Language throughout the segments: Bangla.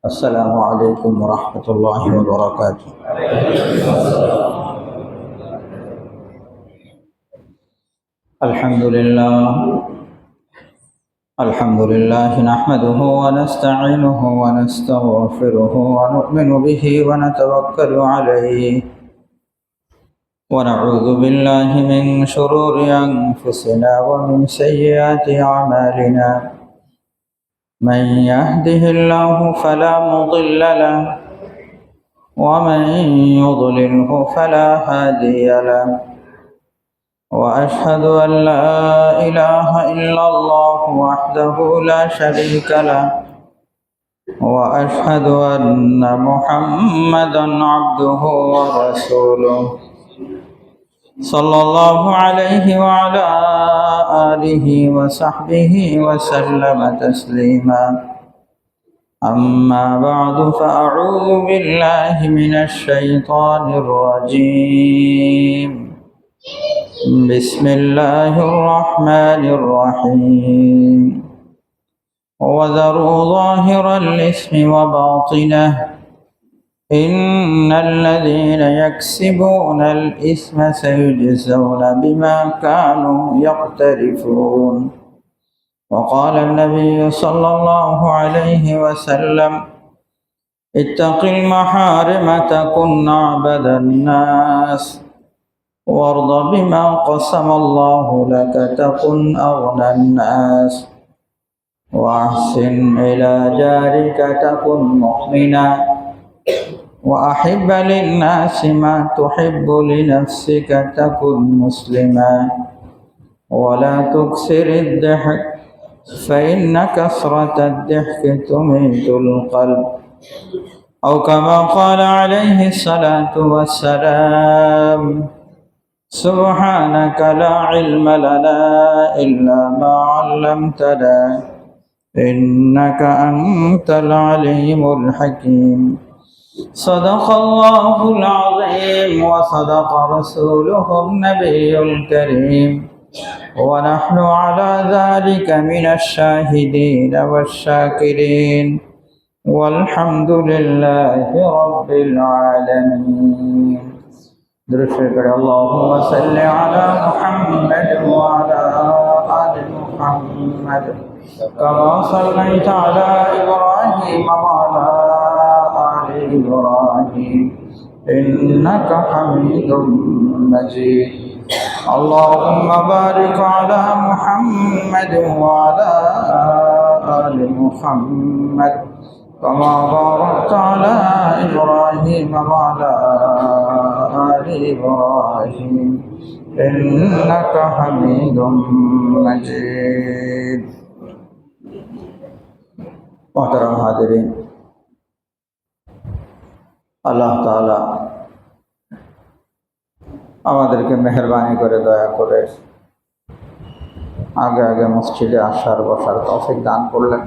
السلام عليكم ورحمة الله وبركاته. الحمد لله نحمده ونستعينه ونستغفره ونؤمن به ونتوكل عليه ونعوذ بالله من شرور أنفسنا ومن سيئات أعمالنا. من يهده الله فلا مضل له ومن يضلله فلا هادي له، وأشهد أن لا إله إلا الله وحده لا شريك له، وأشهد أن محمدا عبده ورسوله صلى الله عليه وعلى آله وصحبه وسلم تسليما. أما بعد فأعوذ بالله من الشيطان الرجيم. بسم الله الرحمن الرحيم. وذروا ظاهر الإثم وباطنه إن الذين يكسبون الإثم سيجزون بما كانوا يقترفون. وقال النبي صلى الله عليه وسلم: اتق المحارم تكن أعبد الناس، وارض بما قسم الله لك تكن أغنى الناس، وأحسن إلى جارك تكن مؤمنا، وأحب للناس ما تحب لنفسك تكن مسلما، ولا تكثر الضحك فإن كثرة الضحك تميت القلب، أو كما قال عليه الصلاة والسلام: سبحانك لا علم لنا إلا ما علمتنا إنك أنت العليم الحكيم. صدق الله العظيم وصدق رسوله النبي الكريم، ونحن على ذلك من الشاهدين والشاكرين، والحمد لله رب العالمين. اللهم صل على محمد وعلى آل محمد كما صليت على إبراهيم وعلى آل إبراهيم إنك حميد مجيد. اللهم بارك على محمد وعلى آل محمد كما باركت على إبراهيم وعلى آل إبراهيم إنك حميد مجيد. محترم حاضرین، আল্লাহ তাআলা আমাদেরকে মেহেরবানি করে দয়া করে আগে আগে মসজিদে আসার বসার তৌফিক দান করলেন।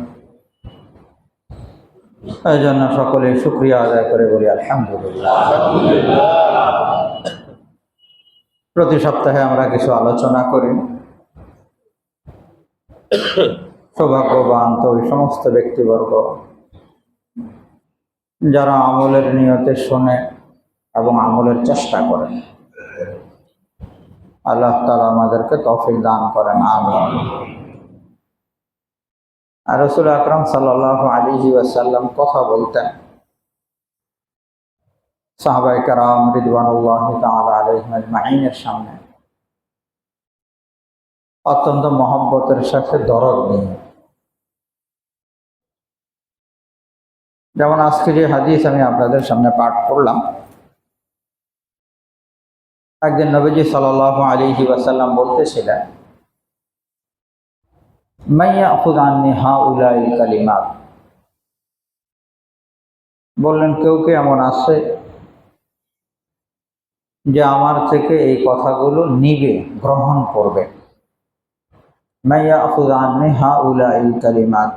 এই জন্য সকলে শুকরিয়া আদায় করে বলি আলহামদুলিল্লাহ। প্রতি সপ্তাহে আমরা কিছু আলোচনা করি। সৌভাগ্যবান তো ওই সমস্ত ব্যক্তিবর্গ যারা আমলের নিয়তে শোনে এবং আমলের চেষ্টা করেন। আল্লাহ তাআলা আমাদেরকে তৌফিক দান করেন, আমিন। আর রাসূল আকরাম সাল্লাল্লাহু আলাইহি ওয়াসাল্লাম কথা বলতেন, সাহাবায়ে কেরাম রিদওয়ানুল্লাহি তাআলা আলাইহিম আজমাইনের সামনে অত্যন্ত মহব্বতের সাথে দরদ নিয়ে। যেমন আজকে যে হাদিস আমি আপনাদের সামনে পাঠ করলাম, একদিন নবীজি সাল্লাল্লাহু আলাইহি ওয়াসাল্লাম বলতেছিলেন, মান ইয়াখুয আন্নী হাউলাইল কালিমাত, বললেন কেউ কে এমন আছে যে আমার থেকে এই কথাগুলো নিবে, গ্রহণ করবে। মান ইয়াখুয আন্নী হাউলাইল কালিমাত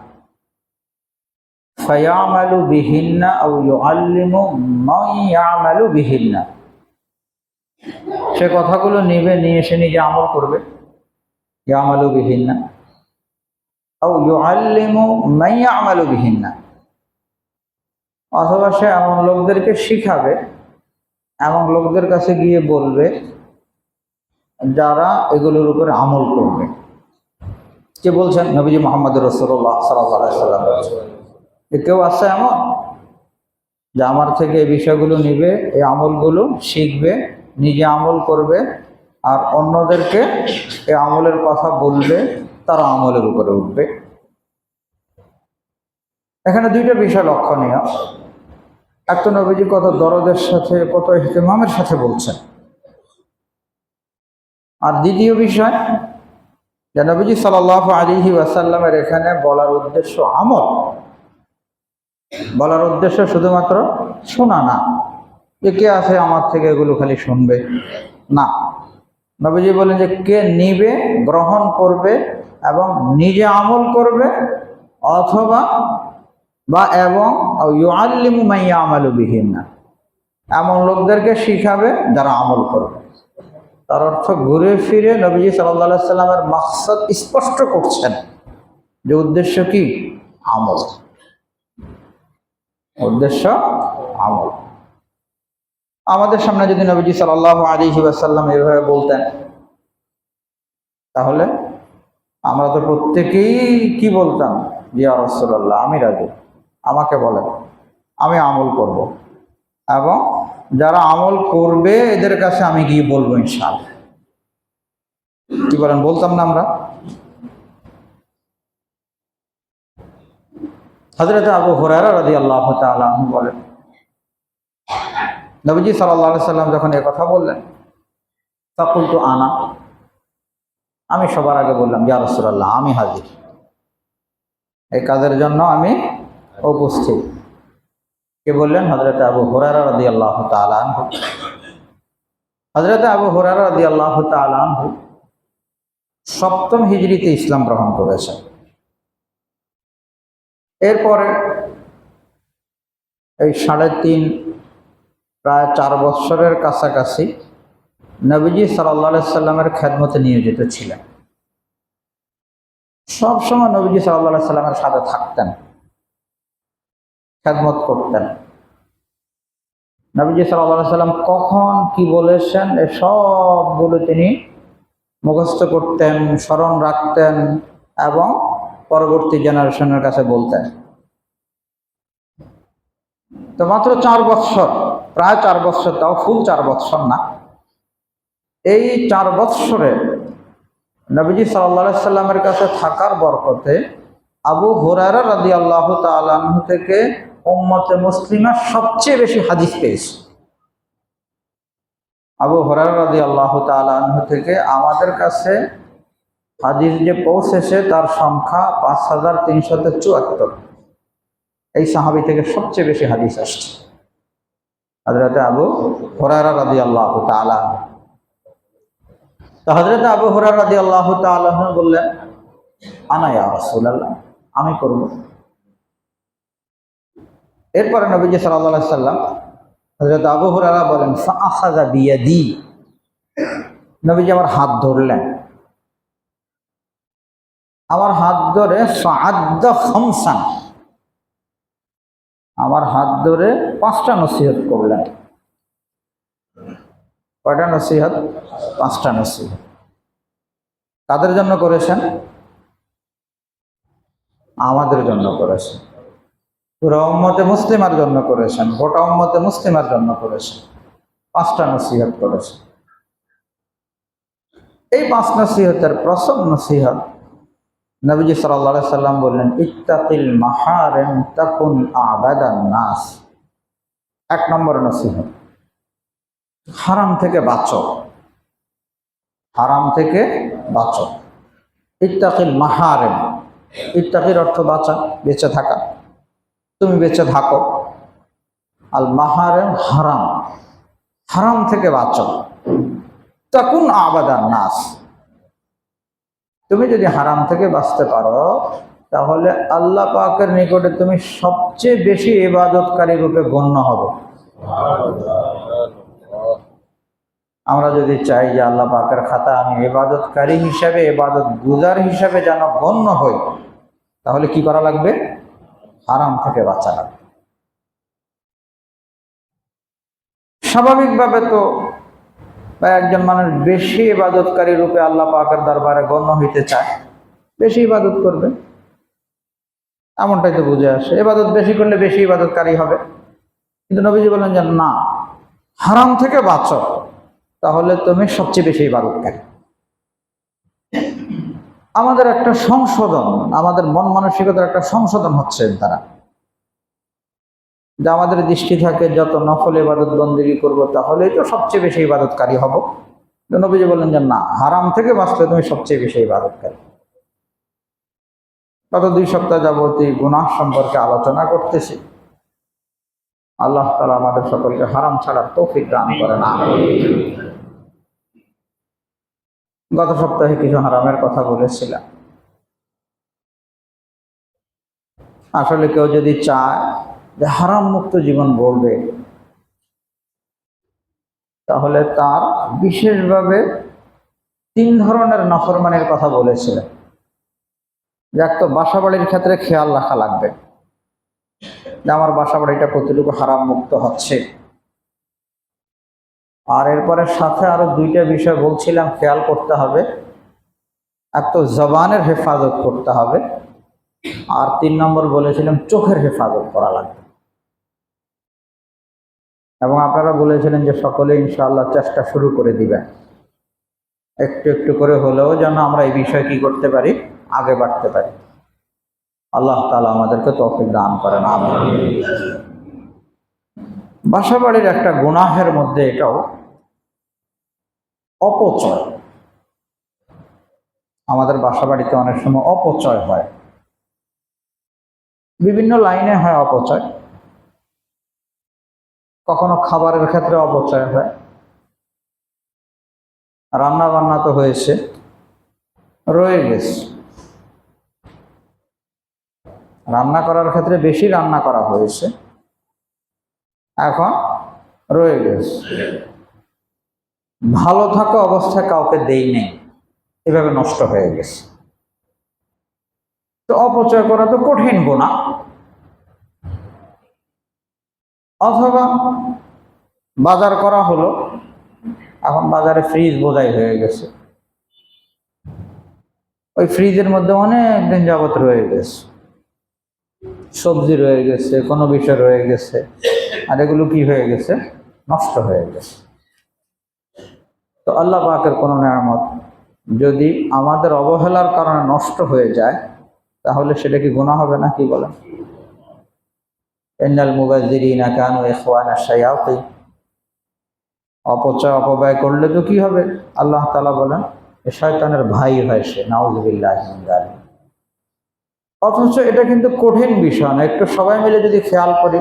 ফায়ামালু বিহিন্না আও ইউআল্লিমু মান ইয়ামালু বিহিন্না, সে কথাগুলো নিবে, নিয়ে সে নিজে আমল করবে। ইয়ামালু বিহিন্না আও ইউআল্লিমু মান ইয়ামালু বিহিন্না, অথবা সে এমন লোকদেরকে শিখাবে, এমন লোকদের কাছে গিয়ে বলবে যারা এগুলোর উপরে আমল করবে। কে বলছেন? নবীজি মুহাম্মদ রাসূলুল্লাহ সাল্লাল্লাহু আলাইহি ওয়াসাল্লাম। কেউ আছে এমন যে আমার থেকে এই বিষয়গুলো নিবে, এই আমলগুলো শিখবে, নিজে আমল করবে, আর অন্যদেরকে এই আমলের কথা বলবে, তারা আমলের উপরে উঠবে? এখানে দুইটা বিষয় লক্ষণীয়। এক তো নবীজি কত দরদের সাথে, কত ইহতিমামের সাথে বলছেন। আর দ্বিতীয় বিষয় যে নবীজি সাল্লাল্লাহু আলাইহি ওয়াসাল্লামের এখানে বলার উদ্দেশ্য আমল, বলার উদ্দেশ্য শুধুমাত্র শোনা না, যে কে আছে আমার থেকে এগুলো খালি শুনবে, না। নবীজি বলেন যে কে নিবে, গ্রহণ করবে এবং নিজে আমল করবে, অথবা বা এবং ইউআল্লিমু মান ইয়ামালু বিহিন্না, এমন লোকদেরকে শিখাবে যারা আমল করবে। তার অর্থ ঘুরে ফিরে নবীজি সাল্লাল্লাহু আলাইহি সাল্লামের মাকসাদ স্পষ্ট করছেন যে উদ্দেশ্য কি? আমল। উদ্দেশ্য আমল। আমাদের সামনে যদি নবীজি সাল্লাল্লাহু আলাইহি ওয়াসাল্লাম এভাবে বলতেন, তাহলে আমরা তো প্রত্যেকেই কি বলতাম? ইয়া রাসূলুল্লাহ, আমি রাজি, আমাকে বলেন, আমি আমল করব, এবং যারা আমল করবে এদের কাছে আমি গিয়ে বলবো ইনশাআল্লাহ। কি বলেন? বলতাম না আমরা? হযরত আবু হুরায়রা রাদিয়াল্লাহু তাআলা আনহু বলেন, নবীজি সাল্লাল্লাহু আলাইহি সাল্লাম যখন এই কথা বললেন, ফাকুলতু আনা, আমি সবার আগে বললাম, ইয়া রাসূলুল্লাহ, আমি হাজির, এই কাজের জন্য আমি উপস্থিত। কে বললেন? হযরত আবু হুরায়রা রাদিয়াল্লাহু তাআলা আনহু। হযরত আবু হুরায়রা রাদিয়াল্লাহু তাআলা আনহু ৭ম হিজরিতে ইসলাম গ্রহণ করেছেন। এরপরে এই ৩.৫ প্রায় ৪ বৎসরের কাছাকাছি নবীজি সাল্লাল্লাহু আলাইহি সাল্লামের খেদমতে নিয়োজিত ছিলেন। সবসময় নবীজি সাল্লাল্লাহু আলাইহি সাল্লামের সাথে থাকতেন, খেদমত করতেন। নবীজি সাল্লাল্লাহু আলাইহি সাল্লাম কখন কি বলেছেন এ সবগুলো তিনি মুখস্থ করতেন, স্মরণ রাখতেন এবং পরবর্তী জেনারেশনের কাছে বলতেন। তো মাত্র ৪ বৎসর, প্রায় ৪ বৎসর, তাও ফুল ৪ বৎসর না, এই ৪ বৎসরে নবীজি সাল্লাল্লাহু আলাইহি সাল্লামের কাছে থাকার বরকতে আবু হুরায়রা রাদিয়াল্লাহু তাআলা আনহু থেকে উম্মতে মুসলিমা সবচেয়ে বেশি হাদিস পেয়েছে। আবু হুরায়রা রাদিয়াল্লাহু তাআলা আনহু থেকে আমাদের কাছে হাদিস যে পৌঁছেছে তার সংখ্যা ৫,৩৭৪। এই সাহাবী থেকে সবচেয়ে বেশি হাদিস আসছে হযরত আবু হুরায়রা রাদিয়াল্লাহু তাআলা। তো হযরত আবু হুরায়রা রাদিয়াল্লাহু তাআলা বললেন, আনা ইয়া রাসূলুল্লাহ, আমি করব। এরপরে নবীজি সাল্লাল্লাহু আলাইহি সাল্লাম, হযরত আবু হুরায়রা বলেন, ফাআখাযা বিয়াদি, নবীজি আমার হাত ধরলেন। আমার হাত ধরে ফাআদ্দা খামসান, আমার হাত ধরে ৫টা নসিহত করলেন। কয়টা নসিহত? ৫টা নসিহত। কাদের জন্য করেছেন? আমাদের জন্য করেছেন, পুরো উম্মতে মুসলিমার জন্য করেছেন, গোটা উম্মতে মুসলিমার জন্য করেছেন। ৫টা নসিহত করেছেন। এই ৫ নসিহতের প্রথম নসিহত নবীজি সাল্লাল্লাহু আলাইহি সাল্লাম বললেন, ইত্তাকিল মাহারিম তাকুন আবাদান নাস। ১ নম্বর নসিহত, হারাম থেকে বাঁচো, হারাম থেকে বাঁচো। ইত্তাকিল মাহারিম, ইত্তাকির অর্থ বাঁচা, বেঁচে থাকা, তুমি বেঁচে থাকো। আল মাহারিম হারাম, হারাম থেকে বাঁচো। তাকুন আবাদান নাস, তুমি যদি হারাম থেকে বাঁচতে পারো তাহলে আল্লাহ পাকের নিকটে তুমি সবচেয়ে বেশি ইবাদতকারী রূপে গণ্য হবে। আমরা যদি চাই যে আল্লাহ পাকের খাতা আমি ইবাদতকারী হিসাবে, ইবাদত গুজার হিসাবে যেন গণ্য হই, তাহলে কি করা লাগবে? হারাম থেকে বাঁচা লাগবে। স্বাভাবিকভাবে তো একজন মানুষ বেশি ইবাদতকারী রূপে আল্লাহ পাকের দরবারে গণ্য হইতে চায়, বেশি ইবাদত করবে, এমনটাই তো বুঝে আসে। ইবাদত বেশি করলে বেশি ইবাদতকারী হবে। কিন্তু নবীজি বলেন যে না, হারাম থেকে বাঁচো, তাহলে তুমি সবচেয়ে বেশি ইবাদতকারী। আমাদের একটা সংশোধন, আমাদের মন মানসিকতার একটা সংশোধন হচ্ছে এর দ্বারা, যে আমাদের দৃষ্টি থাকে যত নফল ইবাদত বন্দেগী করবো তাহলেই তো সবচেয়ে বেশি ইবাদতকারী হব। নবীজি বলেন যে না, হারাম থেকে বাঁচলে তুমি সবচেয়ে বেশি ইবাদতকারী। গত 2 সপ্তাহ যাবত এই গুনাহ সম্পর্কে আলোচনা করতেছি। আল্লাহ তাআলা আমাদের সকলকে হারাম ছাড়ার তৌফিক দান করেন। গত সপ্তাহে কিছু হারামের কথা বলেছিলাম। আসলে কেউ যদি চায় যে হারাম মুক্ত জীবন গড়বে, তাহলে তার বিশেষভাবে 3 ধরনের নাফরমানির কথা বলেছিলেন। এক তো বাসা বাড়ির ক্ষেত্রে খেয়াল রাখা লাগবে যে আমার বাসা বাড়িটা কতটুকু হারাম মুক্ত হচ্ছে। আর এরপরে সাথে আরো 2টা বিষয় বলছিলাম খেয়াল করতে হবে। এক তো জবানের হেফাজত করতে হবে, আর 3 নম্বর বলেছিলাম চোখের হেফাজত করা লাগবে। এবং আপনারা বলেছিলেন যে সকলে ইনশাআল্লাহ চেষ্টা শুরু করে দিবেন, একটু একটু করে হলেও যেন আমরা এই বিষয়ে কি করতে পারি, আগে বাড়তে পারি। আল্লাহ তাআলা আমাদেরকে তৌফিক দান করেন, আমিন। বাসা বাড়ির একটা গুনাহের মধ্যে এটাও অপচয়। আমাদের বাসা বাড়িতে অনেক সময় অপচয় হয়, বিভিন্ন লাইনে হয় অপচয়। কখনো খাবারের ক্ষেত্রে অপচয় হয়, রান্না বান্না তো হয়েছে, রয়ে গেছে, রান্না করার ক্ষেত্রে বেশি রান্না করা হয়েছে, এখন রয়ে গেছে, ভালো থাকা অবস্থায় কাউকে দেই নেই, এভাবে নষ্ট হয়ে গেছে। তো অপচয় করা তো কঠিন গুনাহ। অথবা বাজার করা হলো, এখন বাজারে ফ্রিজ বোঝাই হয়ে গেছে, ওই ফ্রিজের মধ্যে অনেক দিন যাবত রয়ে গেছে, সবজি রয়ে গেছে, কোনো বিষয় রয়ে গেছে, আর এগুলো কি হয়ে গেছে, নষ্ট হয়ে গেছে। তো আল্লাহ পাকের কোনো নেয়ামত যদি আমাদের অবহেলার কারণে নষ্ট হয়ে যায়, তাহলে সেটা কি গুনাহ হবে না? কি বলেন? ইন্নাল মুবাযযিরিনা কানু ইখওয়ানা শায়াতিন। অপচয় অপব্যয় করলে তো কি হবে? আল্লাহ তাআলা বলেন শয়তানের ভাই হয় সে, নাউযুবিল্লাহি মিন যালিক। অথচ এটা কিন্তু কঠিন বিষয় না। একটু সবাই মিলে যদি খেয়াল করি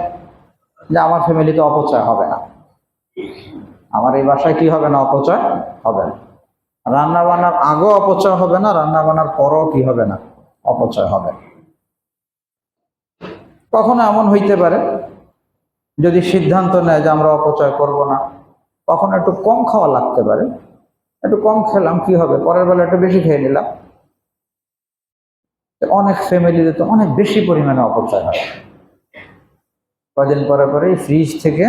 যে আমার ফ্যামিলিতে অপচয় হবে না, আমার এই বাসায় কি হবে না, অপচয় হবে না, রান্না বান্নার আগেও অপচয় হবে না, রান্না বান্নার পরও কি হবে না, অপচয় হবে। কখনো এমন হইতে পারে যদি সিদ্ধান্ত নেয় যে আমরা অপচয় করব না, কখনো একটু কম খাওয়া লাগতে পারে, একটু কম খেলাম, কি হবে, পরের বেলা একটু বেশি খেয়ে নিলাম। অনেক ফ্যামিলিতে তো অনেক বেশি পরিমাণে অপচয় হয়। কদিন পরে পরেই ফ্রিজ থেকে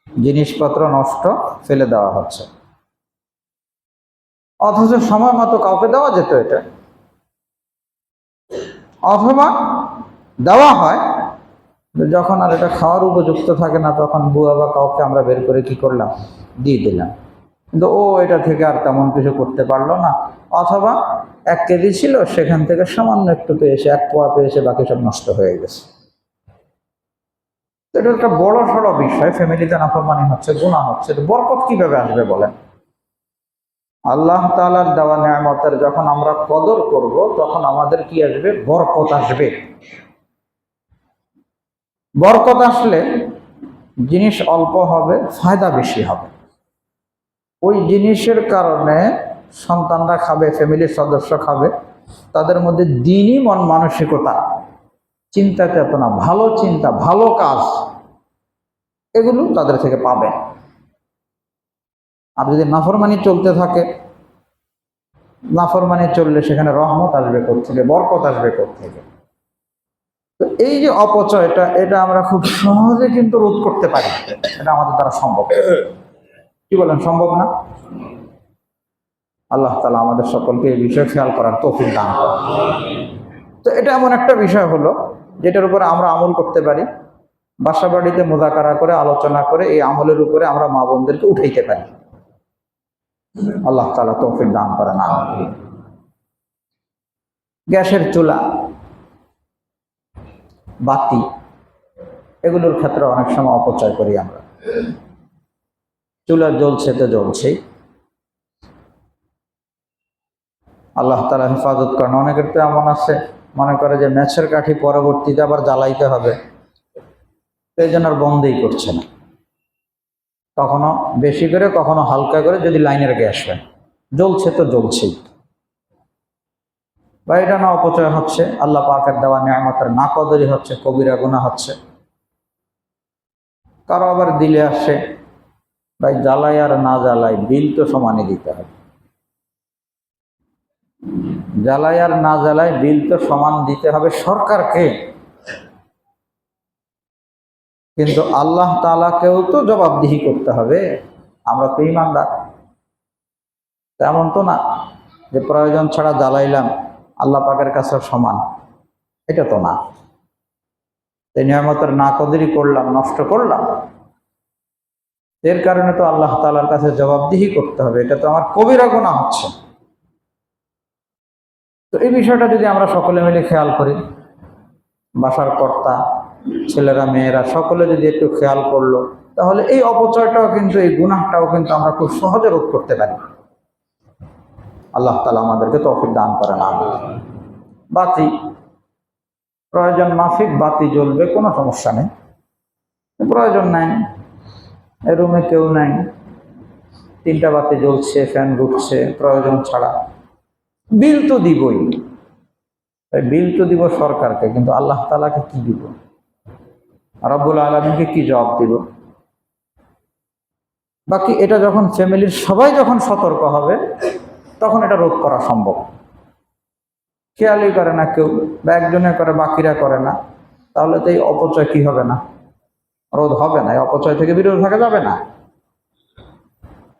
জিনিসপত্র নষ্ট ফেলে দেওয়া হচ্ছে, অথচ সময় মতো কাউকে দেওয়া যেত এটা। অথবা দেওয়া হয়, যখন আর এটা খাওয়ার উপযুক্ত থাকে না, তখন বুয়া বা কাউকে আমরা বের করে কি করলাম, দিয়ে দিলাম, কিন্তু ও এটা থেকে আর তেমন কিছু করতে পারলো না। অথবা 1 কেজি ছিল, সেখান থেকে সামান্য একটু পেয়েছে, 1 পোয়া পেয়েছে, বাকি সব নষ্ট হয়ে গেছে। এটা একটা বড় সড় বিষয়, ফ্যামিলিতে নাফরমানি হচ্ছে, গুনাহ হচ্ছে। বরকত কিভাবে আসবে বলেন? আল্লাহ তাআলার দেওয়া নেয়ামতের যখন আমরা কদর করব, তখন আমাদের কি আসবে, বরকত আসবে। বরকত আসলে জিনিস অল্প হবে, ফায়দা বেশি হবে। ওই জিনিসের কারণে সন্তানরা খাবে, ফ্যামিলির সদস্য খাবে, তাদের মধ্যে দ্বীনি মন মানসিকতা, চিন্তা চেতনা, ভালো চিন্তা, ভালো কাজ, এগুলো তাদের থেকে পাবে। আর যদি নাফরমানি চলতে থাকে, নাফরমানি চললে সেখানে রহমত আসবে কোত্থেকে, বরকত আসবে কোত্থেকে? তো এই যে অপচয়টা, এটা আমরা খুব সহজে কিন্তু রোধ করতে পারি। এটা আমাদের দ্বারা সম্ভব। কি বলেন, সম্ভব না? আল্লাহ তাআলা আমাদের সকলকে এই বিষয়ে খেয়াল করার তৌফিক দান করেন। তো এটা এমন একটা বিষয় হলো যেটার উপরে আমরা আমল করতে পারি। বাসা বাড়িতে মুযাকারা করে, আলোচনা করে এই আমলের উপরে আমরা মা বোনদেরকে উঠাইতে পারি। আল্লাহ তাআলা তৌফিক দান করেন। গ্যাসের চুলা, বাতি, এগুলোর ক্ষেত্রে অনেক সময় অপচয় করি আমরা। চুলা জ্বলছে তো জ্বলছেই, আল্লাহ তাআলা হেফাজত করেন। অনেকের তো এমন আছে, মনে করে যে ম্যাচের কাঠি পরবর্তীতে আবার জ্বালাইতে হবে, এই জন্য আর বন্ধই করছে না। কখনো বেশি করে, কখনো হালকা করে, যদি লাইনের গ্যাস হয়, জ্বলছে তো জ্বলছেই। বা এটা না অপচয় হচ্ছে, আল্লাহ পাকের দেওয়া নিয়ামতের নাকদরি হচ্ছে, কবিরা গুনাহ হচ্ছে। কারো আবার দিলে আসে, ভাই জ্বালাই আর না জ্বালাই বিল তো সমানই দিতে হবে। জ্বালাই আর না জ্বালাই বিল তো সমান দিতে হবে সরকারকে, কিন্তু আল্লাহ তাআলাকেও তো জবাবদিহি করতে হবে। আমরা তো ঈমানদার। তেমন তো না যে প্রয়োজন ছাড়া জ্বালাইলাম, আল্লাহ পাকের কাছে সমান, এটা তো না। এই নিয়ামতের নাকদরি করলাম, নষ্ট করলাম, এর কারণে তো আল্লাহ তাআলার কাছে জবাবদিহি করতে হবে। এটা তো আমার কবিরা গুনাহ হচ্ছে। তো এই বিষয়টা যদি আমরা সকলে মিলে খেয়াল করি, বাসার কর্তা, ছেলেরা, মেয়েরা সকলে যদি একটু খেয়াল করলো, তাহলে এই অপচয়টাও কিন্তু, এই গুনাহটাও কিন্তু আমরা খুব সহজে রোধ করতে পারি। আল্লাহ তাআলা আমাদেরকে তৌফিক দান করেন। বাতি, প্রয়োজন মাফিক বাতি জ্বলবে, কোনো সমস্যা নেই। প্রয়োজন নাই, এই রুমে কেউ নাই, 3টা বাতি জ্বলছে, ফ্যান ঘুরছে, প্রয়োজন ছাড়া, বিল তো দিবই। বিল তো দিব সরকারকে, কিন্তু আল্লাহ তাআলাকে কি দিব? রব্বুল আলামিনকে কি জবাব দিব? বাকি এটা যখন ফ্যামিলির সবাই যখন সতর্ক হবে, তখন এটা রোধ করা সম্ভব। খেয়ালই করে না কেউ, বা একজনে করে বাকিরা করে না, তাহলে তো এই অপচয় কি হবে না? রোধ হবে না। এই অপচয় থেকে বিরত থাকা যাবে না।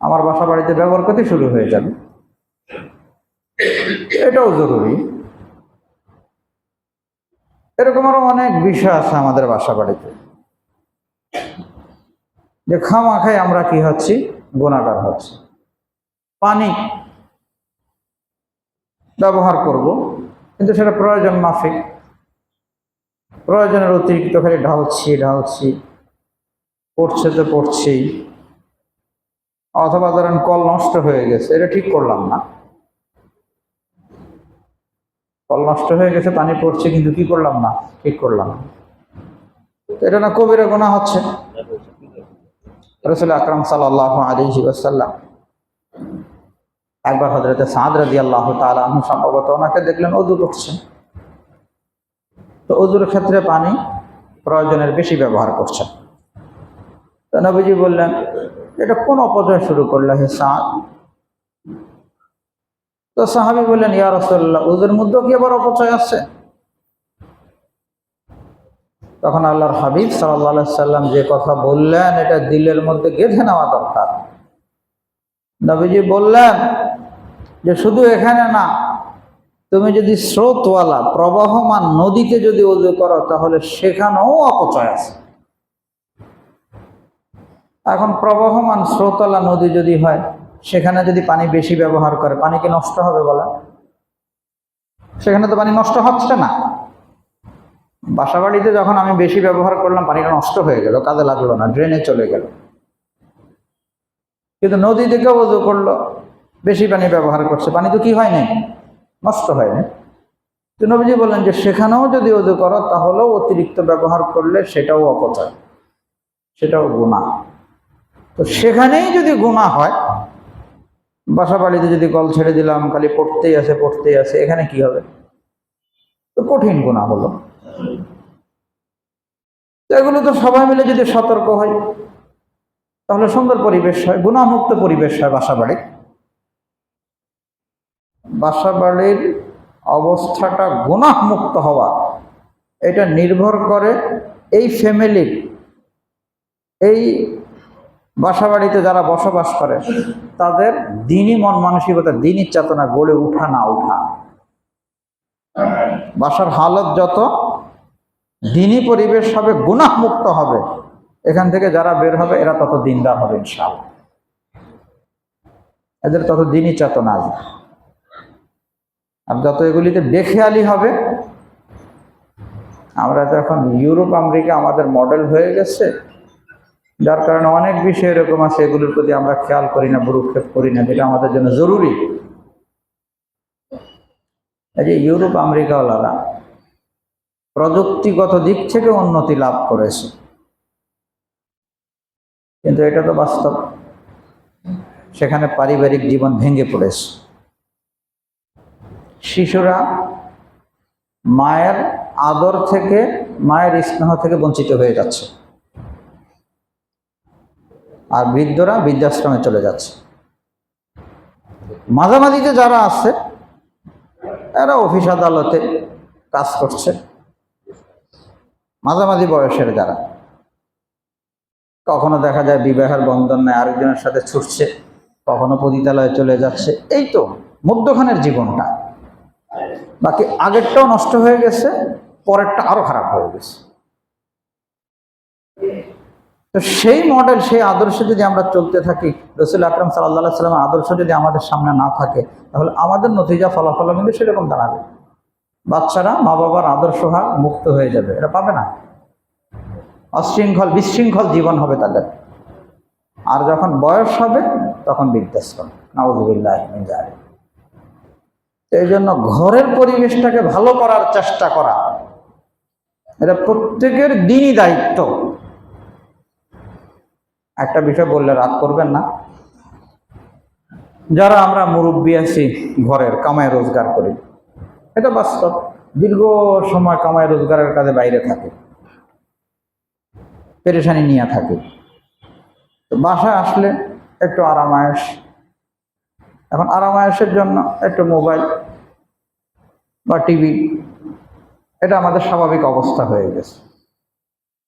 আমার বাসা বাড়িতে ব্যবহার করতে শুরু হয়ে যাবে, এটাও জরুরি। এরকম আরো অনেক বিষয় আছে আমাদের বাসা বাড়িতে, যে খামাখাই আমরা কি হচ্ছি, গুনাহগার হচ্ছি। পানি ব্যবহার করব, কিন্তু সেটা প্রয়োজন মাফিক, প্রয়োজনের অতিরিক্ত খালি ঢালছি, পড়ছে তো পড়ছেই। অথবা ধরেন কল নষ্ট হয়ে গেছে, এটা ঠিক করলাম না, কল নষ্ট হয়ে গেছে, পানি পড়ছে, কিন্তু কি করলাম না, ঠিক করলাম না। এটা না কবিরা গুনাহ হচ্ছে। রাসূল আকরাম সাল্লাল্লাহু আলাইহি ওয়াসাল্লাম একবার হযরতে সাদ রাদিয়াল্লাহু তাআলা আনহু সম্ভবত ওনাকে দেখলেন ওযু করছেন। তো ওযুর ক্ষেত্রে পানি প্রয়োজনের বেশি ব্যবহার করছেন। তো নবীজি বললেন, এটা কোন অপচয় শুরু করলে হে সাদ? তো সাহাবী বললেন, ইয়া রাসূলুল্লাহ, ওযুর মধ্যে কি আবার অপচয় আছে? তখন আল্লাহর হাবিব সাল্লাল্লাহু আলাইহি সাল্লাম যে কথা বললেন, এটা দিলের মধ্যে গেঁথে নেওয়া দরকার। নবীজি বললেন যে শুধু এখানে না, তুমি যদি স্রোতওয়ালা প্রবাহমান নদীতে যদি ওযু করো, তাহলে সেখানেও অপচয় আছে। এখন প্রবাহমান স্রোতওয়ালা নদী যদি হয়, সেখানে যদি পানি বেশি ব্যবহার করে, পানি কি নষ্ট হবে বলা? সেখানে তো পানি নষ্ট হচ্ছে না। বাসা বাড়িতে যখন আমি বেশি ব্যবহার করলাম, পানিটা নষ্ট হয়ে গেল, কাজে লাগলো না, ড্রেনে চলে গেল। কিন্তু নদী থেকে ওযু করলো, বেশি পানি ব্যবহার করছে, পানি তো কি হয় নাই, নষ্ট হয় না। তো নবীজি বললেন যে সেখানেও যদি ওযু করো, তাহলেও অতিরিক্ত ব্যবহার করলে সেটাও অপচয়, সেটাও গুনাহ। তো সেখানেই যদি গুনাহ হয়, বাসা বাড়িতে যদি কল ছেড়ে দিলাম, খালি পড়তেই আছে, এখানে কি হবে? তো কঠিন গুনাহ হলো। তো এগুলো তো সবাই মিলে যদি সতর্ক হয়, তাহলে সুন্দর পরিবেশ হয়, গুনাহমুক্ত পরিবেশ হয় বাসা বাড়ি। বাসা বাড়ির অবস্থাটা গুনাহমুক্ত হওয়া, এটা নির্ভর করে এই ফ্যামিলির, এই বাসাবাড়িতে যারা বসবাস করে তাদের দ্বীনি মন মানসিকতা, দ্বীনি চেতনা গড়ে উঠা না উঠা। বাসার হালত যত দ্বীনি পরিবেশ হবে, গুনাহ মুক্ত হবে, এখান থেকে যারা বের হবে এরা তত দিনদার হবে ইনশাআল্লাহ, এদের তত দ্বীনি চেতনা আসবে। আর যত এগুলিতে বেখেয়ালি হবে, আমরা তো এখন ইউরোপ আমেরিকা আমাদের মডেল হয়ে গেছে, যার কারণে অনেক বিষয় এরকম আছে এগুলোর প্রতি আমরা খেয়াল করি না, ভ্রুক্ষেপ করি না, যেটা আমাদের জন্য জরুরি। এই যে ইউরোপ আমেরিকাওয়ালারা প্রযুক্তিগত দিক থেকে উন্নতি লাভ করেছে, কিন্তু এটা তো বাস্তব, সেখানে পারিবারিক জীবন ভেঙে পড়েছে। শিশুরা মায়ের আদর থেকে, মায়ের স্নেহ থেকে বঞ্চিত হয়ে যাচ্ছে, আর বৃদ্ধরা বৃদ্ধাশ্রমে চলে যাচ্ছে। মাঝামাঝিতে যারা আছে এরা অফিস আদালতে কাজ করছে, মাঝামাঝি বয়সের যারা, কখনো দেখা যায় বিবাহের বন্ধন নেয় আরেকজনের সাথে ছুটছে, কখনো পতিতালয়ে চলে যাচ্ছে। এই তো মধ্যখানের জীবনটা, বাকি আগেরটাও নষ্ট হয়ে গেছে, পরেরটা আরো খারাপ হয়ে গেছে। তো সেই মডেল, সেই আদর্শে যদি আমরা চলতে থাকি, রসুল আকরাম সাল্লাল্লাহু আলাইহি সাল্লামের আদর্শ যদি আমাদের সামনে না থাকে, তাহলে আমাদের নতিজা ফলাফল কিন্তু সেরকম দাঁড়াবে। বাচ্চারা মা বাবার আদর্শ হার মুক্ত হয়ে যাবে, এরা পাবে না, অশৃঙ্খল বিশৃঙ্খল জীবন হবে তাদের। আর যখন বয়স হবে তখন বৃদ্ধাশ্রম, নাউযুবিল্লাহি মিন যালিক। এই জন্য ঘরের পরিবেশটাকে ভালো করার চেষ্টা করা, এটা প্রত্যেকের দিনই দায়িত্ব। একটা বিষয় বললে রাগ করবেন না, যারা আমরা মুরব্বী আছি, ঘরের কামাই রোজগার করি, এটা বাস্তব, দীর্ঘ সময় কামাই রোজগারের কাজে বাইরে থাকে, পেরেশানি নিয়ে থাকে, তো বাসায় আসলে একটু আরামায়েশ, এখন আরামায়েশের জন্য একটু মোবাইল বা টিভি, এটা আমাদের স্বাভাবিক অবস্থা হয়ে গেছে।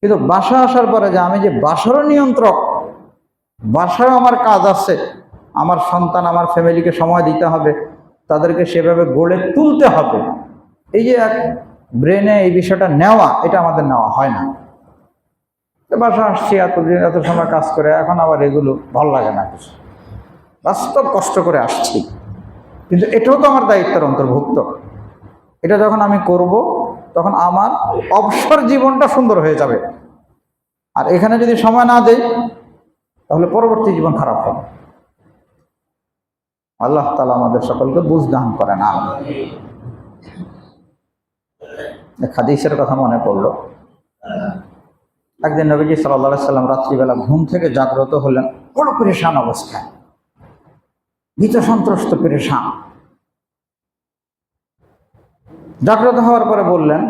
কিন্তু বাসা আসার পরে যে আমি যে বাসারও নিয়ন্ত্রক, বাসায় আমার কাজ আছে, আমার সন্তান আমার ফ্যামিলিকে সময় দিতে হবে, তাদেরকে সেভাবে গড়ে তুলতে হবে, এই যে এক ব্রেনে এই বিষয়টা নেওয়া, এটা আমাদের নেওয়া হয় না। বাসা আসছি এতদিন এত সময় কাজ করে, এখন আবার এগুলো ভালো লাগে না কিছু, বাস্তব কষ্ট করে আসছি, কিন্তু এটাও তো আমার দায়িত্বের অন্তর্ভুক্ত। এটা যখন আমি করব তখন আমার অবসর জীবনটা সুন্দর হয়ে যাবে। আর এখানে যদি সময় না দেই তাহলে পরবর্তী জীবন খারাপ হবে। আল্লাহ তাআলা আমাদের সকলকে বুঝ দান করেন। হাদিসের কথা মনে পড়লো, একদিন নবীজি সাল্লাল্লাহু আলাইহি সাল্লাম রাত্রিবেলা ঘুম থেকে জাগ্রত হলেন, বড় পেরেশান অবস্থায়, ভীত সন্ত্রস্ত পেরেশান। জাগ্রত হওয়ার পরে বললেন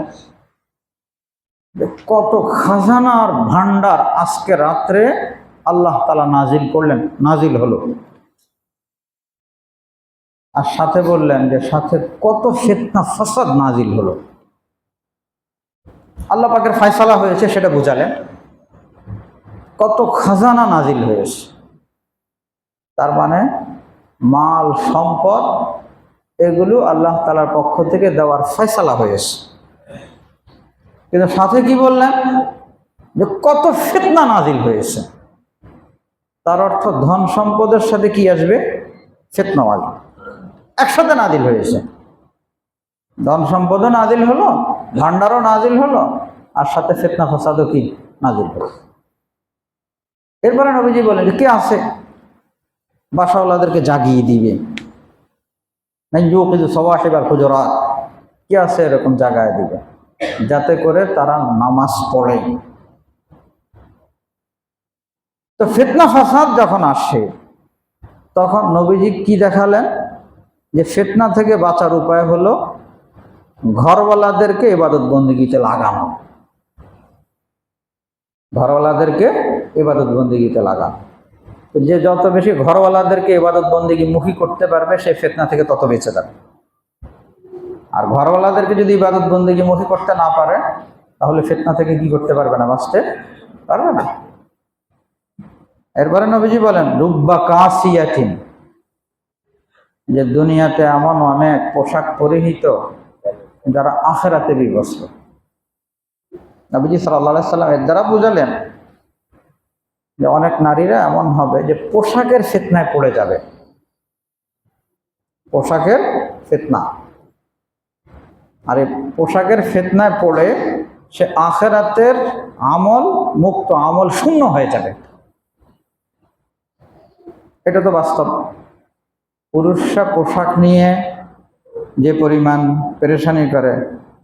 যে কত খাজানার ভান্ডার আজকে রাত্রে আল্লাহ তাআলা নাজিল করলেন, নাজিল হলো। আর সাথে বললেন যে সাথে কত ফিতনা ফাসাদ নাজিল হলো, আল্লাহ পাকের ফয়সালা হয়েছে সেটা বুঝালেন। কত খাজানা নাজিল হয়েছে, তার মানে মাল সম্পদ এগুলো আল্লাহ তাআলার পক্ষ থেকে দেওয়ার ফয়সালা হয়েছে। কিন্তু সাথে কি বললেন যে কত ফিতনা নাজিল হয়েছে, তার অর্থ ধন সম্পদের সাথে কি আসবে? ফিতনা আসবে, একসাথে নাজিল হয়েছে। ধন সম্পদও নাজিল হলো, ভান্ডারও নাজিল হলো, আর সাথে ফিতনা ফাসাদও কি নাজিল হলো। এরপরে নবীজি বলেন কে আছে বাসাওয়ালাদেরকে জাগিয়ে দিবে, কে আছে এরকম জাগায় দিবে, যাতে করে তারা নামাজ পড়ে। তো ফিতনা ফাসাদ যখন আসে তখন নবীজি কি দেখালেন যে ফিতনা থেকে বাঁচার উপায় হলো ঘরওয়ালাদেরকে ইবাদত বন্দেগীতে লাগানো, ঘরওয়ালাদেরকে ইবাদত বন্দেগীতে লাগানো। যে যত বেশি ঘরওয়ালাদেরকে ইবাদত বন্দেগী মুখী করতে পারবে সে ফিতনা থেকে তত বেঁচে যাবে। আর ঘরওয়ালাদেরকে যদি ইবাদত বন্দেগী মুখী করতে না পারে তাহলে ফিতনা থেকে কি করতে পারবে না? বাঁচতে পারবে না। এরপরে নবীজি বলেন রুব্বা কাসিয়াতিন, যে দুনিয়াতে এমন অনেক পোশাক পরিহিত যারা আখিরাতে বিবস্ত্র। নবীজি সাল্লাল্লাহু আলাইহি সাল্লাম এর দ্বারা বুঝালেন যে অনেক নারীরা এমন হবে যে পোশাকের ফিতনায় পড়ে যাবে। পোশাকের ফিতনা, আর এই পোশাকের ফিতনায় পড়ে সে আখিরাতের আমল মুক্ত, আমল শূন্য হয়ে যাবে। এটা তো বাস্তব। পুরুষরা পোশাক নিয়ে যে পরিমাণ পেরেশানি করে,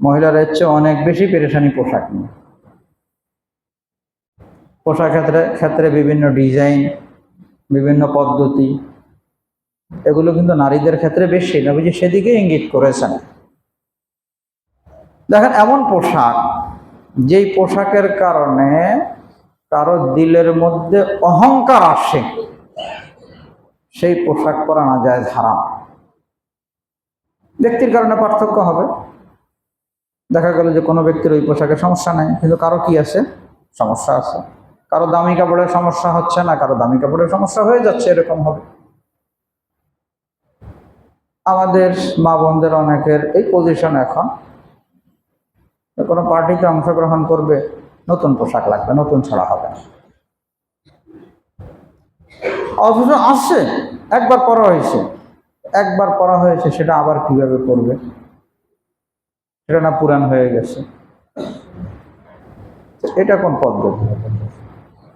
মহিলারা চেয়ে অনেক বেশি পেরেশানি পোশাক নিয়ে। পোশাক ক্ষেত্রে বিভিন্ন ডিজাইন, বিভিন্ন পদ্ধতি, এগুলো কিন্তু নারীদের ক্ষেত্রে বেশি। নবীজি সেদিকে ইঙ্গিত করেছেন। দেখেন, এমন পোশাক যেই পোশাকের কারণে কারো দিলের মধ্যে অহংকার আসে, সেই পোশাক পরা নাজায়েজ, হারাম। ব্যক্তির কারণে পার্থক্য হবে। দেখা গেল যে কোনো ব্যক্তির ওই পোশাকের সমস্যা নেই, কিন্তু কারো কি আছে? সমস্যা আছে। কারো দামি কাপড়ের সমস্যা হচ্ছে না, কারো দামি কাপড়ের সমস্যা হয়ে যাচ্ছে, এরকম হবে। আমাদের মা বোনদের অনেকের এই পজিশন, এখন কোনো পার্টিতে অংশগ্রহণ করবে, নতুন পোশাক লাগবে, নতুন ছাড়া হবে না। অথচ আসছে একবার পরা হয়েছে, সেটা আবার কিভাবে করবে? সেটা না পুরান হয়ে গেছে। এটা কোন পদ্ধতি?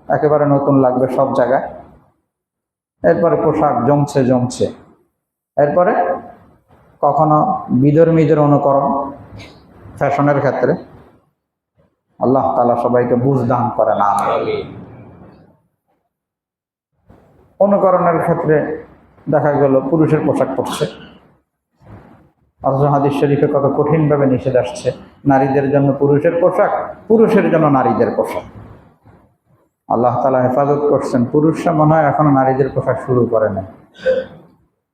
একেবারে নতুন লাগবে সব জায়গায়। এরপরে পোশাক জমছে। এরপরে কখনো বিধর্মীদের অনুকরণ ফ্যাশনের ক্ষেত্রে। আল্লাহ তাআলা সবাইকে বুঝ দান করেন, আমিন। অনুকরণের ক্ষেত্রে দেখা গেল পুরুষের পোশাক পরছে, অথচ হাদিস শরীফে কত কঠিনভাবে নিষেধ আসছে, নারীদের জন্য পুরুষের পোশাক, পুরুষের জন্য নারীদের পোশাক। আল্লাহ তাআলা হেফাজত করছেন, পুরুষরা মনে হয় এখনো নারীদের পোশাক শুরু করে না,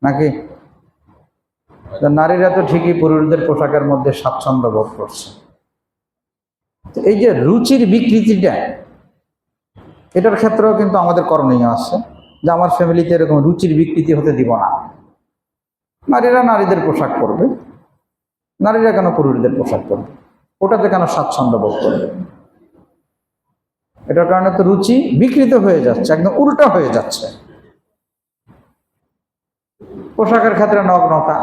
নাকি? নারীরা তো ঠিকই পুরুষদের পোশাকের মধ্যে স্বাচ্ছন্দ্য বোধ করছে। এই যে রুচির বিকৃতিটা, এটার ক্ষেত্রেও কিন্তু আমাদের করণীয় আছে, যে আমার ফ্যামিলিতে এরকম রুচির বিকৃতি হতে দিব না। নারীরা নারীদের পোশাক পরবে, নারীরা কেন পুরুষদের পোশাক পরবে? ওটাতে কেন স্বাচ্ছন্দ্য বোধ করবে? এটার কারণে তো রুচি বিকৃত হয়ে যাচ্ছে, একদম উল্টা হয়ে যাচ্ছে। পোশাকের ক্ষেত্রে নগ্নতা,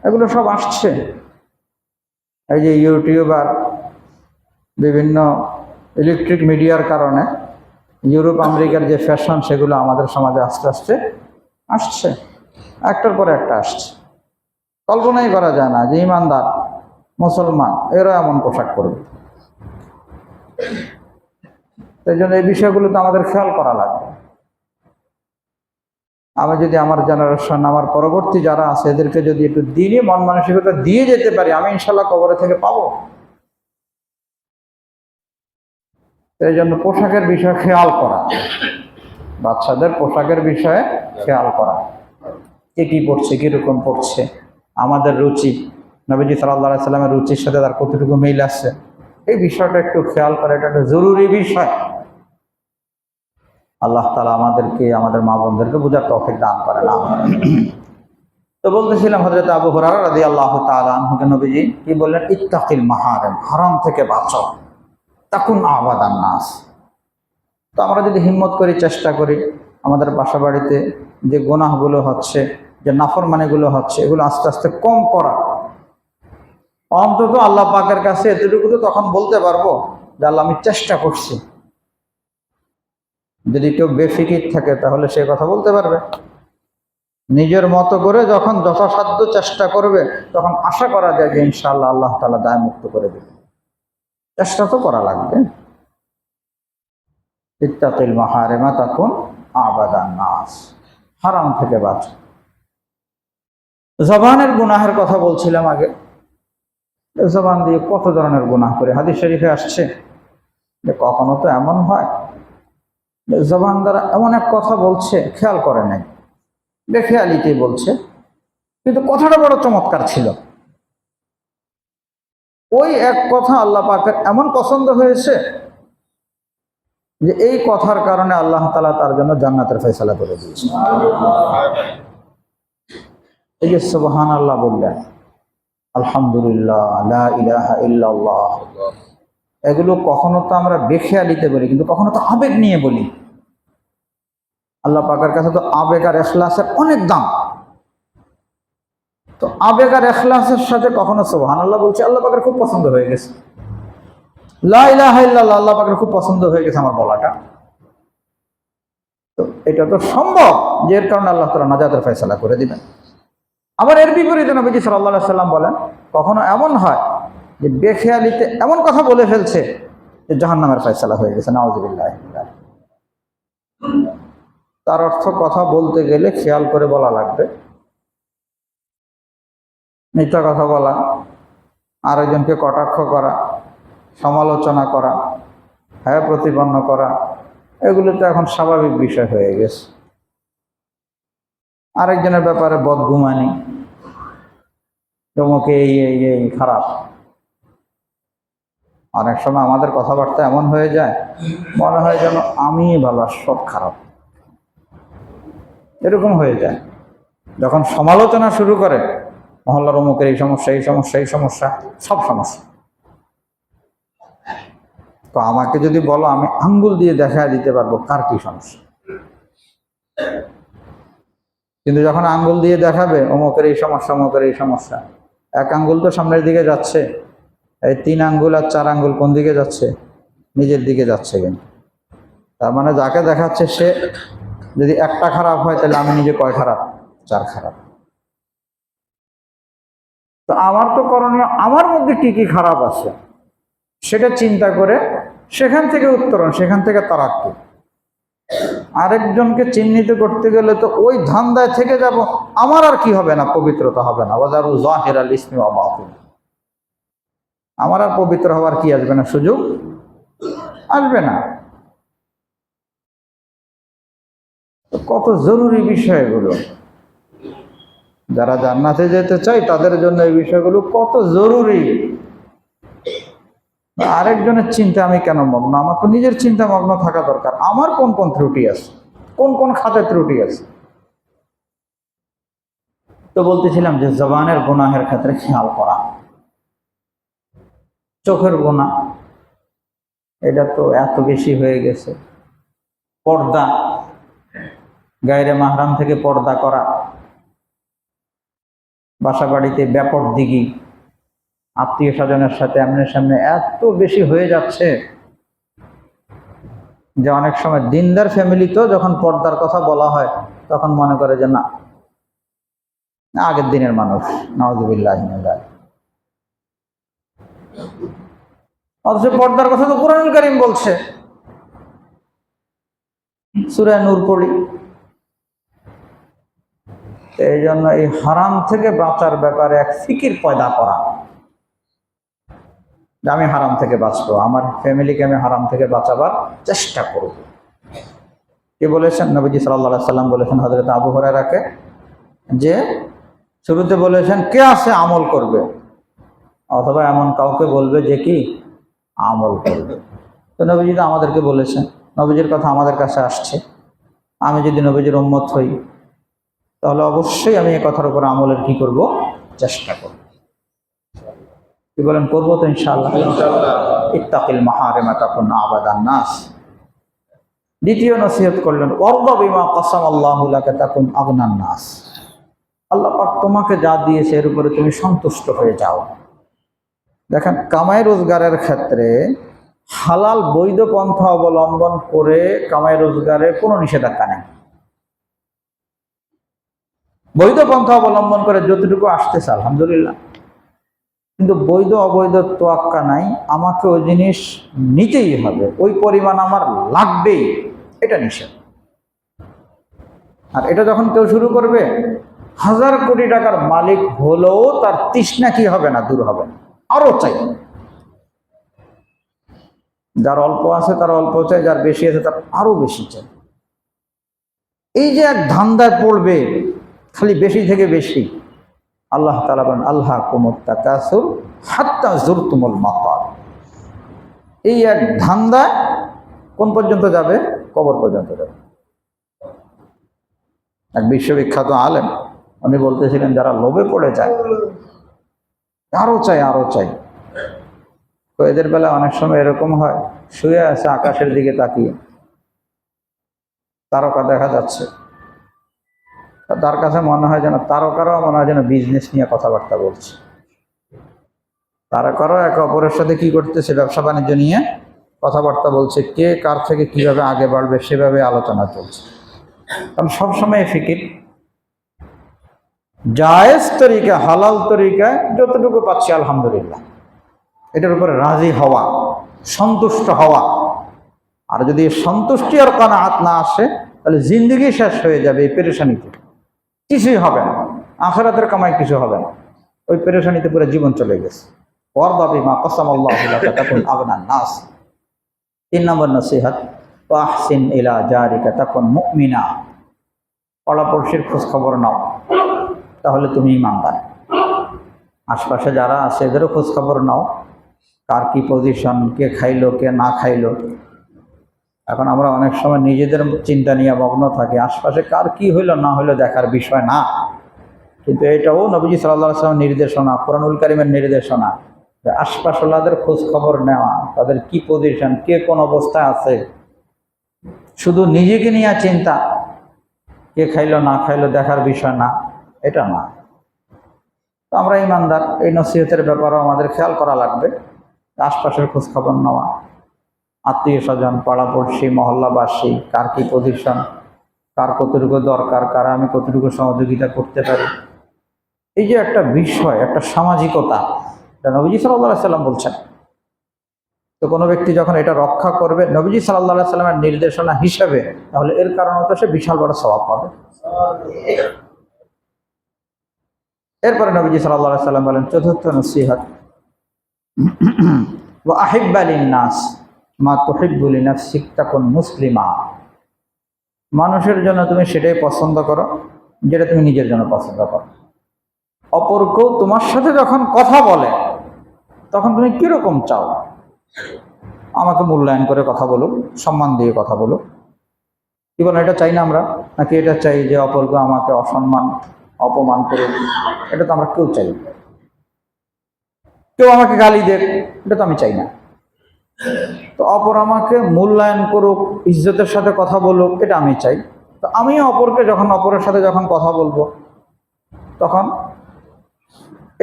এগুলো সব আসছে। এই যে ইউটিউব আর বিভিন্ন ইলেকট্রিক মিডিয়ার কারণে ইউরোপ আমেরিকার যে ফ্যাশন, সেগুলো আমাদের সমাজে আস্তে আস্তে আসছে, একটার পর একটা আসছে। কল্পনাই করা যায় না যে ইমানদার মুসলমান এরা এমন পোশাক পরবে। সেই জন্য এই বিষয়গুলো তো আমাদের খেয়াল করা লাগবে। আমি যদি আমার জেনারেশন, আমার পরবর্তী যারা আছে, এদেরকে যদি একটু দিনই মন মানসিকতা দিয়ে যেতে পারি, আমি ইনশাল্লাহ কবরে থেকে পাবো। এই জন্য পোশাকের বিষয়ে খেয়াল করা, বাচ্চাদের পোশাকের বিষয়ে খেয়াল করা, কে কি পড়ছে, কিরকম পড়ছে, আমাদের রুচি, নবীজি সাল্লাল্লাহু আলাইহি সাল্লামের রুচির সাথে তার কতটুকু মিল আছে, এই বিষয়টা একটু খেয়াল করা, এটা একটা জরুরি বিষয়। আল্লাহ তাআলা আমাদেরকে, আমাদের মা বোনদেরকে বুঝার তৌফিক দান করেন, আমিন। তো বলতেছিলাম, হযরত আবু হুরায়রা রাদিয়াল্লাহু তাআলা আনহুকে নবীজি কি বললেন? ইত্তাকিল মাহারিম, হারাম থেকে বাঁচো, তাকুন আবাদান নাস। তো আমরা যদি হিম্মত করি, চেষ্টা করি, আমাদের বাসা বাড়িতে যে গুনাহগুলো হচ্ছে, যে নাফরমানিগুলো হচ্ছে, এগুলো আস্তে আস্তে কম করা, অন্তত আল্লাহ পাকের কাছে এতটুকু তো তখন বলতে পারবো যে আল্লাহ, আমি চেষ্টা করছি। যদি কেউ বেফিকির থাকে তাহলে সে কথা বলতে পারবে। নিজের মতো করে যখন যথাসাধ্য চেষ্টা করবে, তখন আশা করা যায় যে ইনশাআল্লাহ আল্লাহ তাআলা দায় মুক্ত করে দেবে। চেষ্টা তো করা লাগবে। ইত্তাকিল মাহারিমা তাকুন আবাদান নাস, হারাম থেকে বাঁচো। জবানের গুনাহের কথা বলছিলাম আগে। জবান দিয়ে কত ধরনের গুনাহ করে, হাদিস শরীফে আসছে যে কখনো তো এমন হয় যে জবান দ্বারা এমন এক কথা বলছে, খেয়াল করে নাই, বেখেয়ালিতেই বলছে, কিন্তু কথাটা বড় চমৎকার ছিল। ওই এক কথা আল্লাহ পাকের এমন পছন্দ হয়েছে যে এই কথার কারণে আল্লাহ তাআলা তার জন্য জান্নাতের ফয়সালা করে দিয়েছেন। এই যে সুবহানাল্লাহ বললেন, আলহামদুলিল্লাহ, লা ইলাহা ইল্লাল্লাহ, এগুলো কখনো তো আমরা বেখেয়ালিতে বলি, কিন্তু কখনো তো আবেগ নিয়ে বলি। আল্লাহ পাকের কাছে তো আবেগ আর ইখলাসের অনেক দাম। তো আবেগ আর ইখলাসের সাথে কখনো সুবহানাল্লাহ বলছি, আল্লাহ পাকের খুব পছন্দ হয়ে গেছে। লা ইলাহা ইল্লাল্লাহ, আল্লাহ পাকের খুব পছন্দ হয়ে গেছে আমার বলাটা। তো এটা তো সম্ভব যে এর কারণে আল্লাহ তাআলা নাজাতের ফয়সালা করে দিবেন। আবার এর বিপরীতে নবীজি সাল্লাল্লাহু আলাইহি সাল্লাম বলেন, কখনো এমন হয় যে বেখেয়ালিতে এমন কথা বলে ফেলছে যে জাহান্নামের ফয়সালা হয়ে গেছে, নাউযুবিল্লাহ। তার অর্থ কথা বলতে গেলে খেয়াল করে বলা লাগবে। মিথ্যা কথা বলা, আরেকজনকে কটাক্ষ করা, সমালোচনা করা, হ্যাঁ প্রতিপন্ন করা, এগুলো তো এখন স্বাভাবিক বিষয় হয়ে গেছে। আরেকজনের ব্যাপারে বদগুমানি, তোমাকে এই খারাপ। অনেক সময় আমাদের কথাবার্তা এমন হয়ে যায়, মনে হয় যেন আমি ভালো, সব খারাপ, এরকম হয়ে যায়। যখন সমালোচনা শুরু করে, মহল্লার অমুকের এই সমস্যা, এই সমস্যা, এই সমস্যা, সব সমস্যা। তো আমাকে যদি বলো, আমি আঙ্গুল দিয়ে দেখা দিতে পারবো কার কি সমস্যা। কিন্তু যখন আঙ্গুল দিয়ে দেখাবে অমুকের এই সমস্যা, অমুকের এই সমস্যা, এক আঙ্গুল তো সামনের দিকে যাচ্ছে, এই 3 আঙ্গুল আর 4 আঙ্গুল কোন দিকে যাচ্ছে? নিজের দিকে যাচ্ছে। কিন্তু তার মানে যাকে দেখাচ্ছে সে যদি একটা খারাপ হয়, তাহলে আমি নিজে কয় খারাপ? 4 খারাপ। তো আমার তো করণীয় আমার মধ্যে কি কি খারাপ আছে সেটা চিন্তা করে সেখান থেকে উত্তরণ, সেখান থেকে তারাক্কি। আরেকজনকে চিহ্নিত করতে গেলে তো ওই ধান্দায় থেকে যাব, আমার আর কি হবে না, পবিত্রতা হবে না। ওয়াজারু যাহিরাল ইসমি ওয়া বাতিন, আমার আর পবিত্র হওয়ার কি আসবে না, সুযোগ আসবে না। কত জরুরি বিষয় এগুলো। যারা জান্নাতে যেতে চায় তাদের জন্য এই বিষয়গুলো কত জরুরি। আরেকজনের চিন্তা আমি কেন মগ্ন? আমার তো নিজের চিন্তা মগ্ন থাকা দরকার। আমার কোন কোন ত্রুটি আছে, কোন কোন খাতে ত্রুটি আছে। তো বলতেছিলাম যে জবানের গুনাহের ক্ষেত্রে খেয়াল করা। চোখের গুনাহ, এটা তো এত বেশি হয়ে গেছে। পর্দা, গায়রে মাহরাম থেকে পর্দা করা, বাসা বাড়িতে ব্যাপরদিগি, আত্মীয় স্বজনের সাথে এমনি সামনে এত বেশি হয়ে যাচ্ছে যে অনেক সময় দিনদার ফ্যামিলিতেও যখন পর্দার কথা বলা হয় তখন মনে করে যে না, আগের দিনের মানুষ, নাউযুবিল্লাহ। অথচ পর্দার কথা তো কুরআনুল কারীম বলছে। সূরা নূর পড়ি। এই জন্য এই হারাম থেকে বাঁচার ব্যাপারে এক ফিকির পয়দা করা, যে আমি হারাম থেকে বাঁচবো, আমার ফ্যামিলিকে আমি হারাম থেকে বাঁচাবার চেষ্টা করব। কে বলেছেন? নবীজি সাল্লাল্লাহু আলাইহি সাল্লাম বলেছেন হযরত আবু হুরায়রাকে, যে শুরুতে বলেছেন কে আছে আমল করবে, অথবা এমন কাউকে বলবে যে কি আমল করবে। তো নবীজি তো আমাদেরকে বলেছেন, নবীজির কথা আমাদের কাছে আসছে। আমি যদি নবীজির উম্মত হই তাহলে অবশ্যই আমি এই কথার উপর আমলের কি করব? চেষ্টা করব। কি বলেন? করবো তো ইনশাআল্লাহ। ইত্তাকিল মাহারিমা তাকুন আবাদান নাস। দ্বিতীয় নসিহত করলেন ওয়ারদা বিমা কাসামাল্লাহু লাকা তাকুন আগনান নাস। আল্লাহ পাক তোমাকে যা দিয়েছে এর উপরে তুমি সন্তুষ্ট হয়ে যাও। দেখেন, কামাই রোজগারের ক্ষেত্রে হালাল বৈধ পন্থা অবলম্বন করে কামাই রোজগারে কোনো নিষেধাজ্ঞা নেই। বৈধ পন্থা অবলম্বন করে যতটুকু আসতেছে আলহামদুলিল্লাহ, কিন্তু বৈধ অবৈধ তোয়াক্কা নাই। আমাকে ওই জিনিস নিতেই হবে, ওই পরিমাণ আমার লাগবেই, এটা নিষেধ। আর এটা যখন কেউ শুরু করবে, 1000 কোটি টাকার মালিক হলেও তার তৃষ্ণা কি হবে না, দূর হবে না, আরো চাই। যার অল্প আছে তার অল্প চাই, যার বেশি আছে তার আরো বেশি চাই। এই যে এক ধান্দায় পড়বে খালি বেশি থেকে বেশি, আল্লাহ তাআলা বলেন আল্লাহকুমুত তাকাসুর হাত্তা যুরতুমুল মাকাবির। এই এক ধান্দা কোন পর্যন্ত যাবে? কবর পর্যন্ত যাবে। এক বিশ্ববিখ্যাত আলেম উনি বলতেছিলেন, যারা লোভে পড়ে যায়, আরো চাই আরো চাই, তো এদের বেলা অনেক সময় এরকম হয়, শুয়ে আছে আকাশের দিকে তাকিয়ে, তারকা দেখা যাচ্ছে, তার কাছে মনে হয় যেন তারকারাও মনে হয় যেন বিজনেস নিয়ে কথাবার্তা বলছে। তারকারাও একে অপরের সাথে কি করতেছে? ব্যবসা বাণিজ্য নিয়ে কথাবার্তা বলছে, কে কার থেকে কিভাবে আগে বাড়বে সেভাবে আলোচনা চলছে। কারণ সবসময় ফিকির জায়েজ তরিকা, হালাল তরিকায় যতটুকু পাচ্ছি আলহামদুলিল্লাহ, এটার উপরে রাজি হওয়া, সন্তুষ্ট হওয়া। আর যদি সন্তুষ্টি আর কানাআত না আসে, তাহলে জিন্দগি শেষ হয়ে যাবে এই পেরেশানিতে, কিছুই হবে না, আখিরাতের কামাই কিছু হবে না, ওই পেরেশানিতে পুরো জীবন চলে গেছে। ওয়ারদা বিমা কাসামাল্লাহু লাকা তাকুন আগনান নাস। 3 নম্বর নসিহত, ওয়াহসিন ইলা জারিকা তাকুন মুমিনা। পাড়াপড়শির খোঁজ খবর নাও, তাহলে তুমি ঈমানদার। আশপাশে যারা আছে এদেরও খোঁজ খবর নাও, কার কি পজিশন, কে খাইলো কে না খাইলো। এখন আমরা অনেক সময় নিজেদের চিন্তা নিয়ে মগ্ন থাকি, আশপাশে কার কি হইলো না হইলো দেখার বিষয় না। কিন্তু এটাও নবীজি সাল্লাল্লাহু আলাইহি ওয়াসাল্লামের নির্দেশনা, কোরআনুল কারীমের নির্দেশনা, যে আশপাশওয়ালাদের খোঁজ খবর নেওয়া, তাদের কি পজিশন, কে কোন অবস্থায় আছে। শুধু নিজেকে নিয়ে চিন্তা, কে খাইলো না খাইলো দেখার বিষয় না, এটা না। তো আমরা ঈমানদার, এই নসিহতের ব্যাপারেও আমাদের খেয়াল করা লাগবে। আশপাশের খোঁজ খবর নেওয়া, আত্মীয় স্বজন, পাড়াপড়শি, মহল্লাবাসী, কার কি পজিশন, কার কতটুকু দরকার, কার আমি কতটুকু সহযোগিতা করতে পারি। এই যে একটা বিষয়, একটা সামাজিকতা, এটা নবীজি সাল্লাল্লাহু আলাইহি সাল্লাম বলছেন। তো কোনো ব্যক্তি যখন এটা রক্ষা করবে নবীজি সাল্লাল্লাহু আলাইহি সাল্লামের নির্দেশনা হিসাবে, তাহলে এর কারণে তো সে বিশাল বড় সওয়াব পাবে। এরপরে নবীজি সাল্লাল্লাহু আলাইহি সাল্লাম বলেন, চতুর্থ নসিহত, ওয়া আহিব্বা লিন-নাস মা তুহিব্বু লিনাফসিক তাকুন মুসলিমা। মানুষের জন্য তুমি সেটাই পছন্দ করো যেটা তুমি নিজের জন্য পছন্দ করো। অপর কেউ তোমার সাথে যখন কথা বলে তখন তুমি কিরকম চাও? আমাকে মূল্যায়ন করে কথা বলো, সম্মান দিয়ে কথা বলো, কি বলো? এটা চাই না আমরা, নাকি এটা চাই যে অপর কেউ আমাকে অসম্মান অপমান করুক? এটা তো আমরা কেউ চাই না। কেউ আমাকে গালি দেখ, এটা তো আমি চাই না। তো অপর আমাকে মূল্যায়ন করুক, ইজ্জতের সাথে কথা বলুক, এটা আমি চাই। তো আমি অপরকে যখন অপরের সাথে যখন কথা বলবো, তখন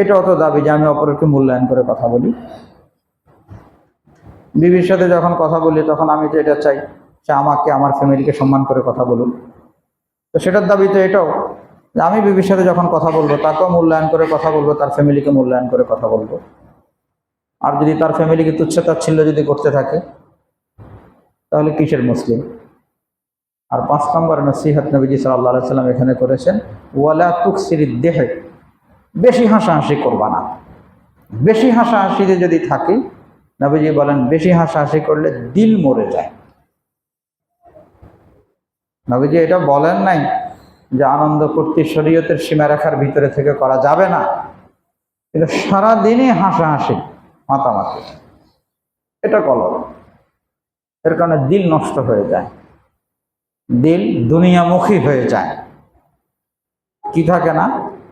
এটাও তো দাবি যে আমি অপরকে মূল্যায়ন করে কথা বলি। বিবির সাথে যখন কথা বলি, তখন আমি তো এটা চাই যে আমাকে, আমার ফ্যামিলিকে সম্মান করে কথা বলুন। তো সেটার দাবি তো এটাও যে আমি বিবির সাথে যখন কথা বলবো, তাকেও মূল্যায়ন করে কথা বলবো, তার ফ্যামিলিকে মূল্যায়ন করে কথা বলবো। আর যদি তার ফ্যামিলিকে তুচ্ছতাচ্ছিল্য যদি করতে থাকে, তাহলে কিসের মুসলিম? আর 5 নম্বর নসিহত নবীজি সাল্লাল্লাহু আলাইহি সাল্লাম এখানে করেছেন, ওয়ালা তুকসিরিদ দেহ। বেশি হাসাহাসি করবা না। বেশি হাসাহাসিতে যদি থাকি, নবীজি বলেন বেশি হাসাহাসি করলে দিল মরে যায়। নবীজি এটা বলেন নাই যে আনন্দ ফুর্তি শরীয়তের সীমারেখার ভিতরে থেকে করা যাবে না, কিন্তু সারাদিনই হাসাহাসি মাতামাতি, এটা কলম। এর কারণে দিল নষ্ট হয়ে যায়, দিল দুনিয়ামুখী হয়ে যায়। কি থাকে না?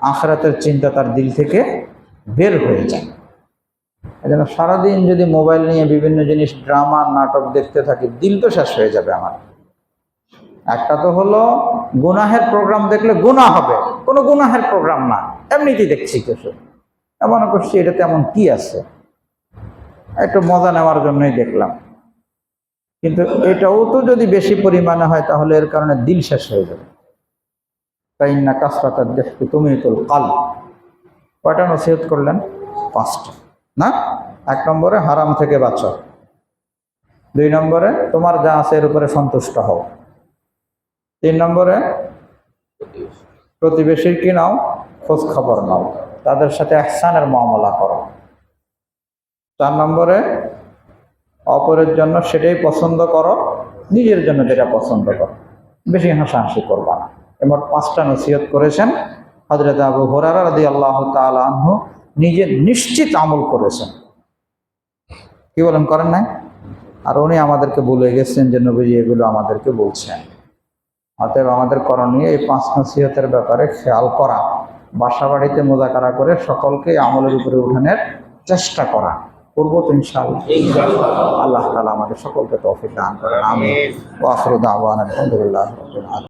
আখিরাতের চিন্তা তার দিল থেকে বের হয়ে যায়। এজন্য সারাদিন যদি মোবাইল নিয়ে বিভিন্ন জিনিস, ড্রামা নাটক দেখতে থাকি, দিল তো শেষ হয়ে যাবে আমার। একটা তো হলো গুনাহের প্রোগ্রাম দেখলে গুনাহ হবে, কোনো গুনাহের প্রোগ্রাম না, এমনিতেই দেখছি কিছু, এমন করছি এটাতে এমন কি আছে, একটু মজা নেওয়ার জন্যই দেখলাম। কিন্তু এটাও তো যদি বেশি পরিমাণে হয়, তাহলে এর কারণে দিল শেষ হয়ে যাবে। তাই না, কাসরাতাদ দেখতে তুমিতুল কালব। কয়টা নসিহত করলেন? 5টা না? 1 নম্বরে হারাম থেকে বাঁচো, 2 নম্বরে তোমার যা আছে এর উপরে সন্তুষ্ট হও, 3 নম্বরে প্রতিবেশীর কি নাও, খোঁজ খবর নাও, তাদের সাথে ইহসানের মুআমালা করো, 4 নম্বরে অপরের জন্য সেটাই পছন্দ করো, নিজের জন্য যেটা পছন্দ করো, বেশি হাসাহাসি করবা না। এমন 5টা নসিহত করেছেন হযরত আবু হুরায়রা রাদিয়াল্লাহু তাআলা আনহু নিজে নিশ্চিত আমল করেছেন। কি বলেন, করেন নাই? আর উনি আমাদেরকে বলে গেছেন যে নবীজি এগুলো আমাদেরকে বলছেন। অতএব আমাদের করণীয় এই 5 নসিহতের ব্যাপারে খেয়াল করা, বাসা বাড়িতে মুযাকারা করে সকলকে আমলের উপরে উঠানোর চেষ্টা করা। করবো তো ইনশাআল্লাহ। আল্লাহ তাআলা আমাদের সকলকে তৌফিক দান করেন। আমিন। ওয়া আখিরু দাওয়ানা আলহামদুলিল্লাহি রাব্বিল আলামিন।